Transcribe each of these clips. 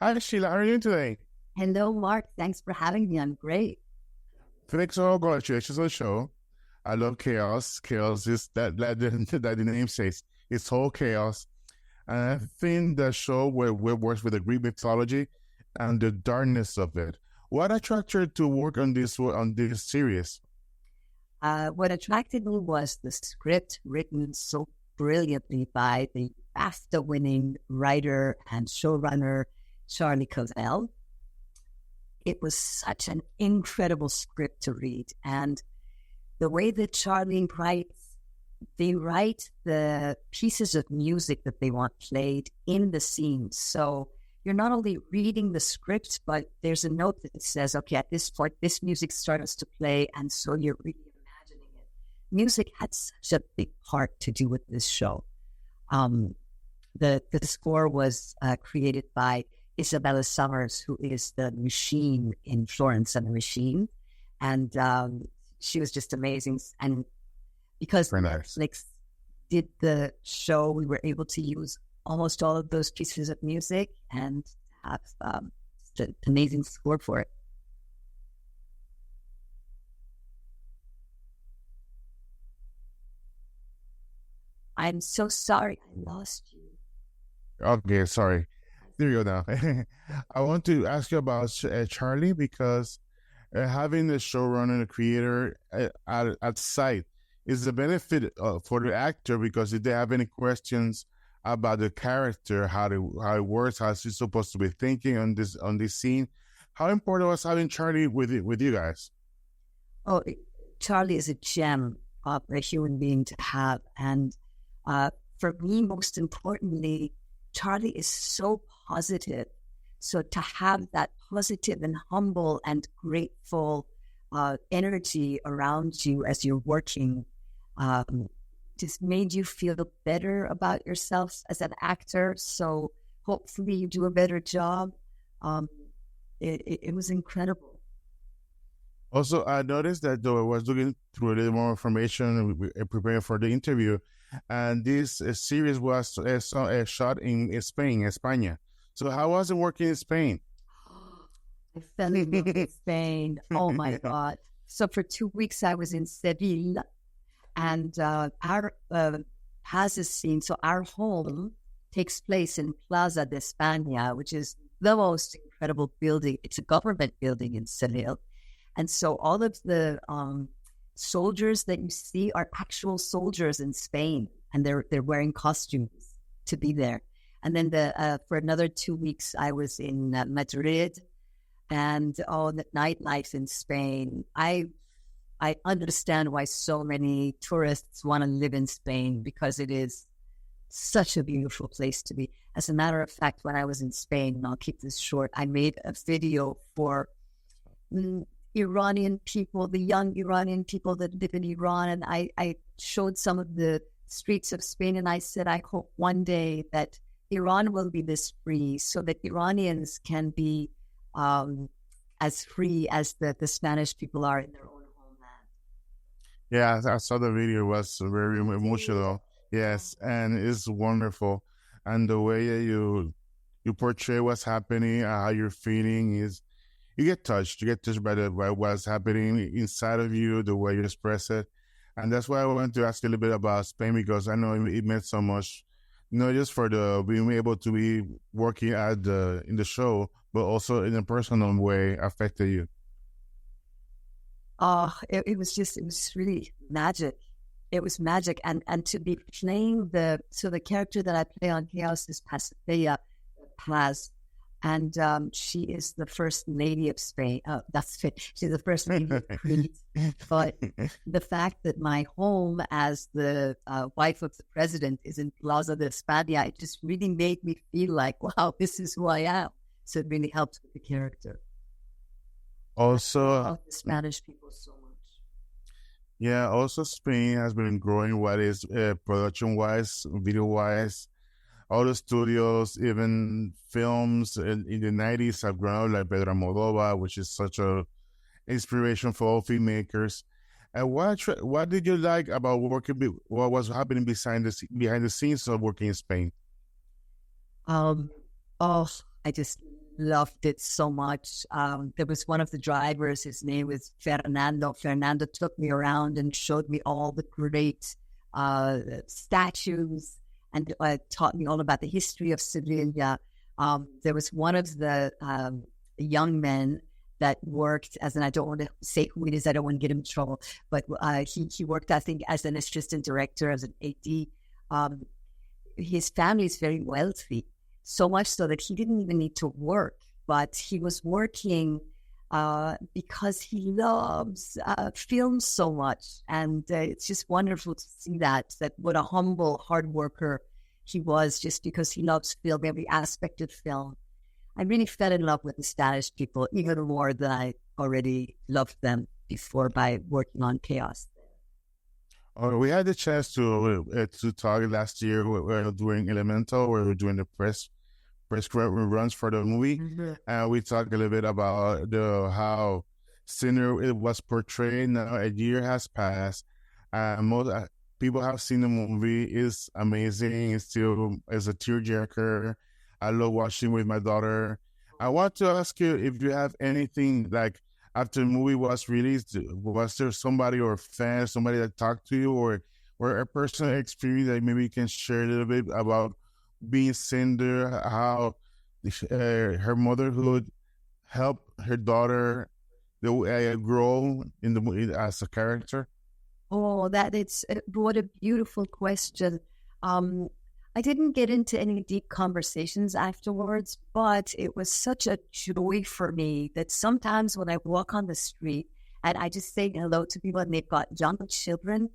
Hi, Sheila. How are you doing today? Hello, Mark. Thanks for having me. I'm great. Thanks for all congratulations on the show. I love chaos. Chaos is that the name says. It's whole chaos. And I think the show where works with the Greek mythology and the darkness of it. What attracted you to work on this series? What attracted me was the script written so brilliantly by the BAFTA-winning writer and showrunner Charlie Covell. It was such an incredible script to read, and the way that Charlie writes, they write the pieces of music that they want played in the scene. So you're not only reading the script, but there's a note that says, okay, at this point, this music starts to play. And so you're really imagining it. Music had such a big part to do with this show. Um, the score was created by Isabella Summers, who is the machine in Florence and the Machine. And she was just amazing. And because Very nice. Netflix did the show, we were able to use almost all of those pieces of music and have just an amazing score for it. I'm so sorry I lost you. Okay, sorry. There you go now. I want to ask you about Charlie because having the showrunner, the creator at site is a benefit for the actor because if they have any questions about the character, how it works, how she's supposed to be thinking on this scene, how important was having Charlie with you guys? Oh, Charlie is a gem of a human being to have. And uh, for me, most importantly, Charlie is so positive. So to have that positive and humble and grateful energy around you as you're working um, just made you feel better about yourself as an actor. So hopefully you do a better job. Um, it was incredible. Also, I noticed that though I was looking through a little more information preparing for the interview, and this series was shot in Spain, España. So how was it working in Spain? I fell in love with Spain. Oh my God. So for 2 weeks, I was in Seville and our has a scene. So our home takes place in Plaza de España, which is the most incredible building. It's a government building in Seville. And so all of the soldiers that you see are actual soldiers in Spain, and they're wearing costumes to be there. And then for another 2 weeks, I was in Madrid, and the nightlife in Spain. I understand why so many tourists want to live in Spain because it is such a beautiful place to be. As a matter of fact, when I was in Spain, and I'll keep this short, I made a video for mm, Iranian people, the young Iranian people that live in Iran. And I showed some of the streets of Spain and I said, I hope one day that Iran will be this free so that Iranians can be um, as free as the Spanish people are in their own homeland. Yeah, I saw the video. It was very See? emotional. Oh, Yes, and it's wonderful, and the way that you portray what's happening, how you're feeling is you get touched. You get touched by what's happening inside of you, the way you express it, and that's why I wanted to ask you a little bit about Spain because I know it meant so much, not just for the being able to be working at the in the show, but also in a personal way affected you. it was just, it was really magic. It was magic. And to be playing the character that I play on Chaos is Pasipea Paz. And she is the first lady of Spain. That's it. She's the first lady of Crete. But the fact that my home as the wife of the president is in Plaza de España, it just really made me feel like, wow, this is who I am. So it really helped with the character. I Also, love the Spanish people so much. yeah, also Spain has been growing what is production wise, video wise. All the studios, even films in the 90s have grown like Pedro Moldova, which is such a inspiration for all filmmakers. And what did you like about what was happening behind the scenes of working in Spain? Um, oh, I just loved it so much. There was one of the drivers, his name was Fernando. Fernando took me around and showed me all the great statues and taught me all about the history of Sevilla. There was one of the young men that worked as, and I don't want to say who it is, I don't want to get him in trouble, but he worked, I think, as an assistant director, as an AD. His family is very wealthy, so much so that he didn't even need to work, but he was working because he loves film so much. And it's just wonderful to see that what a humble, hard worker he was, just because he loves film, every aspect of film. I really fell in love with the Spanish people, even more than I already loved them before by working on Kaos. We had the chance to talk last year during Elemental, where we were doing the press runs for the movie, and we talked a little bit about how Cine it was portrayed. Now a year has passed, most people have seen the movie. It's amazing. It's still is a tearjerker. I love watching with my daughter. I want to ask you if you have anything like after the movie was released, was there somebody or a fan, somebody that talked to you, or a personal experience that maybe you can share a little bit about being Cinder, how her motherhood helped her daughter grow in the movie as a character? Oh, what a beautiful question. I didn't get into any deep conversations afterwards, but it was such a joy for me that sometimes when I walk on the street and I just say hello to people and they've got young children,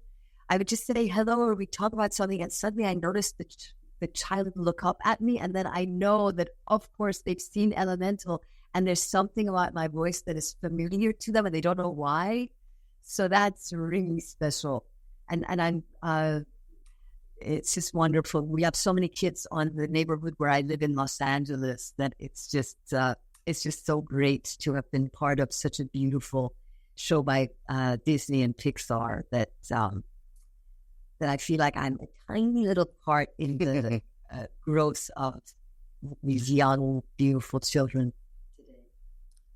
I would just say hello or we talk about something and suddenly I notice the child look up at me, and then I know that, of course, they've seen Elemental and there's something about my voice that is familiar to them and they don't know why. So that's really special. And I'm... it's just wonderful. We have so many kids on the neighborhood where I live in Los Angeles that it's just so great to have been part of such a beautiful show by Disney and Pixar that I feel like I'm a tiny little part in the growth of these young, beautiful children today.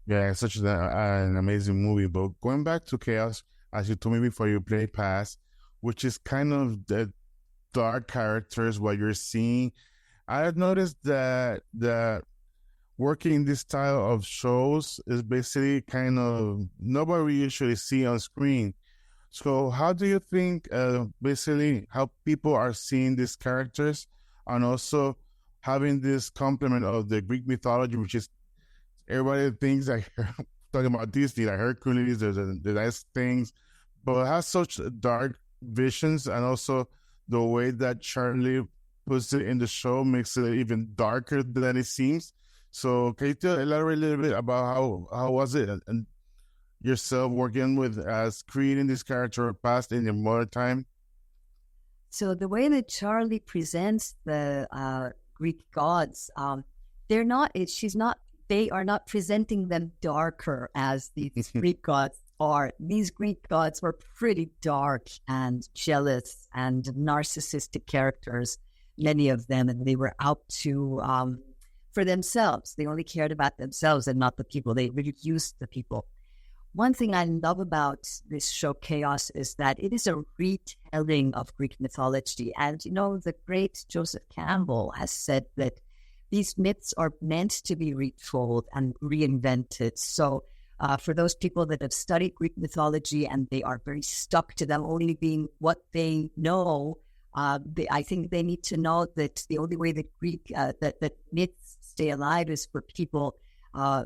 Yeah, it's such an amazing movie. But going back to Chaos, as you told me before, you play Pass, which is kind of the dark characters what you're seeing. I've noticed that working this style of shows is basically kind of nobody usually see on screen. So how do you think basically how people are seeing these characters, and also having this complement of the Greek mythology, which is everybody thinks like talking about Disney, like Hercules, the nice things, but it has such dark visions, and also the way that Charlie puts it in the show makes it even darker than it seems. So can you elaborate a little bit about how was it and yourself working with as creating this character past in your modern time? So the way that Charlie presents the Greek gods, they are not presenting them darker as these Greek gods are. These Greek gods were pretty dark and jealous and narcissistic characters, many of them, and they were out to for themselves. They only cared about themselves and not the people. They really used the people. One thing I love about this show, Chaos, is that it is a retelling of Greek mythology. And, the great Joseph Campbell has said that these myths are meant to be retold and reinvented. So for those people that have studied Greek mythology and they are very stuck to them only being what they know, I think they need to know that the only way that that myths stay alive is for people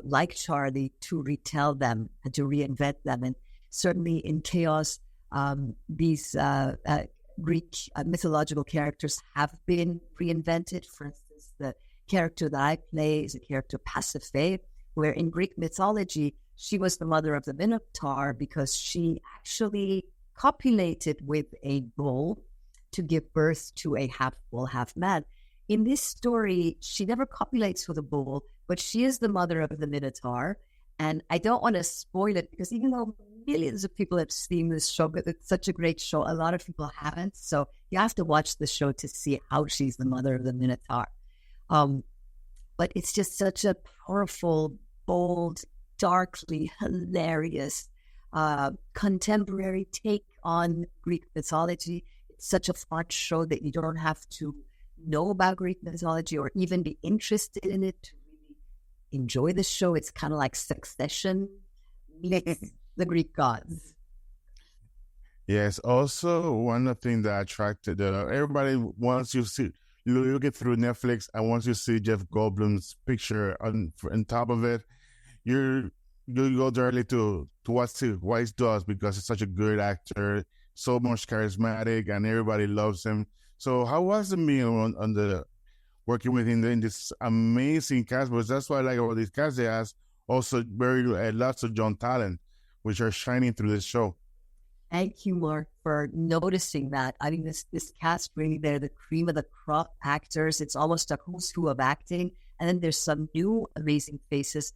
like Charlie to retell them and to reinvent them. And certainly in Chaos, these Greek mythological characters have been reinvented. For instance, the character that I play is a character Pasiphae, where in Greek mythology, she was the mother of the Minotaur because she actually copulated with a bull to give birth to a half bull, half man. In this story, she never copulates with a bull, but she is the mother of the Minotaur. And I don't want to spoil it because even though millions of people have seen this show, but it's such a great show, a lot of people haven't. So you have to watch the show to see how she's the mother of the Minotaur. but it's just such a powerful, bold, darkly hilarious contemporary take on Greek mythology. It's such a fun show that you don't have to know about Greek mythology or even be interested in it to really enjoy the show. It's kind of like Succession meets the Greek gods. Yes. Also, one of the things that attracted everybody once you see you look it through Netflix, and once you see Jeff Goldblum's picture on top of it, you go directly to what he does, because he's such a good actor, so much charismatic, and everybody loves him. So, how was the meal on the working with him in this amazing cast? Because that's what I like about these casts. They has also very lots of young talent, which are shining through this show. Thank you, Mark, for noticing that. I mean, this cast really, they're the cream of the crop actors. It's almost a who's who of acting. And then there's some new amazing faces.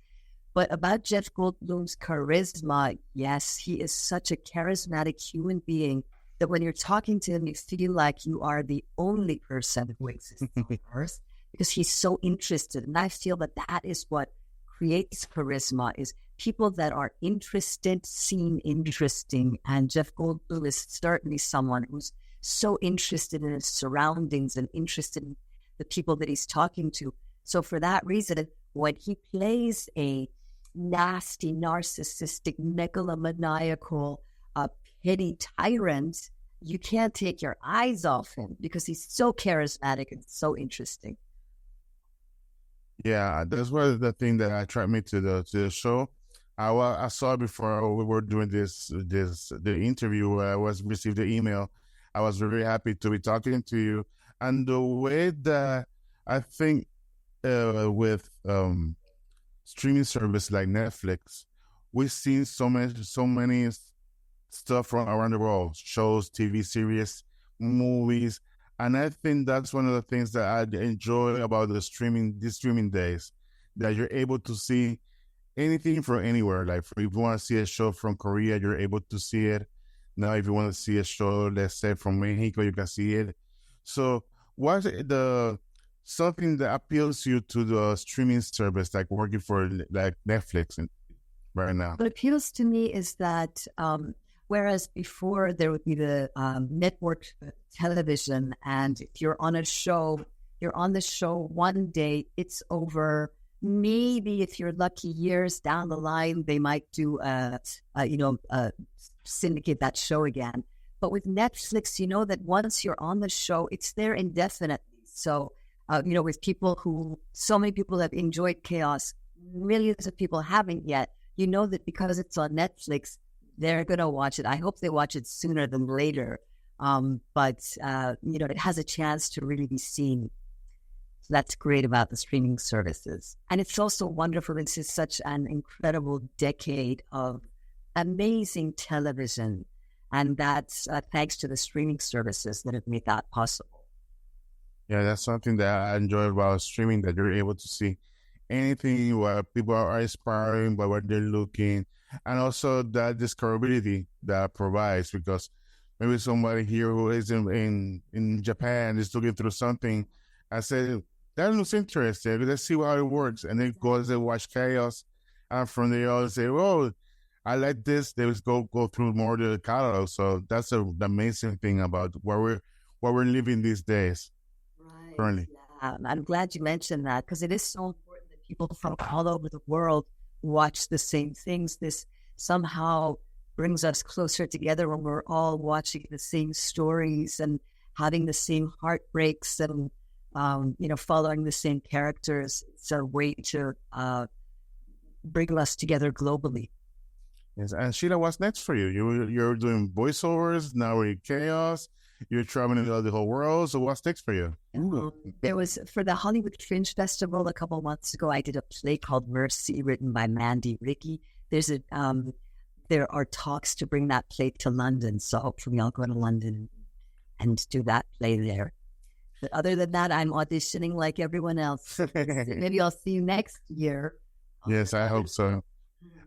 But about Jeff Goldblum's charisma, yes, he is such a charismatic human being that when you're talking to him, you feel like you are the only person who exists on Earth, because he's so interested. And I feel that that is what creates charisma, is people that are interested seem interesting. And Jeff Goldblum is certainly someone who's so interested in his surroundings and interested in the people that he's talking to. So for that reason, when he plays a nasty, narcissistic, megalomaniacal, petty tyrant, you can't take your eyes off him because he's so charismatic and so interesting. Yeah, that's one of the thing that attracted me to the show. I saw before we were doing the interview where I was received the email. I was very happy to be talking to you, and the way that I think with streaming service like Netflix, we've seen so many stuff from around the world, shows, TV series, movies, and I think that's one of the things that I enjoy about these streaming days, that you're able to see anything from anywhere. Like, if you want to see a show from Korea, you're able to see it. Now, if you want to see a show, let's say from Mexico, you can see it. So, what's the something that appeals to you to the streaming service, like working for like Netflix right now? What appeals to me is that whereas before there would be the network television, and if you're on a show, you're on the show one day, it's over. Maybe if you're lucky, years down the line, they might do syndicate that show again. But with Netflix, you know that once you're on the show, it's there indefinitely. So, with so many people have enjoyed Chaos, millions of people haven't yet. You know that because it's on Netflix, they're going to watch it. I hope they watch it sooner than later. But it has a chance to really be seen. So that's great about the streaming services. And it's also wonderful. This is such an incredible decade of amazing television. And that's thanks to the streaming services that have made that possible. Yeah, that's something that I enjoy about streaming, that you're able to see anything where people are inspiring by what they're looking, and also that discoverability that provides, because maybe somebody here who is in Japan is looking through something. I said, that looks interesting. Let's see how it works. And then goes and watch Chaos. And from there, I'll say, oh, I like this. They just go through more of the catalog. So that's the amazing thing about where we're living these days. Right. Currently. Yeah. I'm glad you mentioned that, because it is so important that people from all over the world watch the same things. This somehow brings us closer together when we're all watching the same stories and having the same heartbreaks and following the same characters. It's a way to bring us together globally. Yes, and Sheila, what's next for you? You're doing voiceovers now. We're in Chaos. You're traveling the whole world. So what's next for you? There was, for the Hollywood Fringe Festival a couple of months ago, I did a play called Mercy, written by Mandy Ricky. There are talks to bring that play to London, so hopefully I'll go to London and do that play there. But other than that, I'm auditioning like everyone else. Maybe I'll see you next year. Yes, I hope so.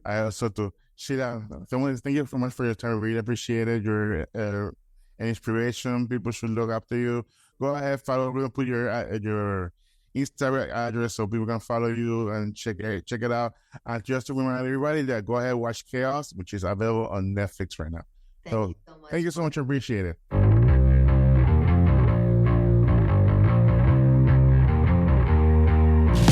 I also do. Sheila, thank you so much for your time. Really appreciate it. You're an inspiration. People should look up to you. Go ahead, follow. We'll put your Instagram address so people can follow you and check it out. And just to remind everybody that go ahead and watch Chaos, which is available on Netflix right now. Thank you so much. Thank you so much. I appreciate it.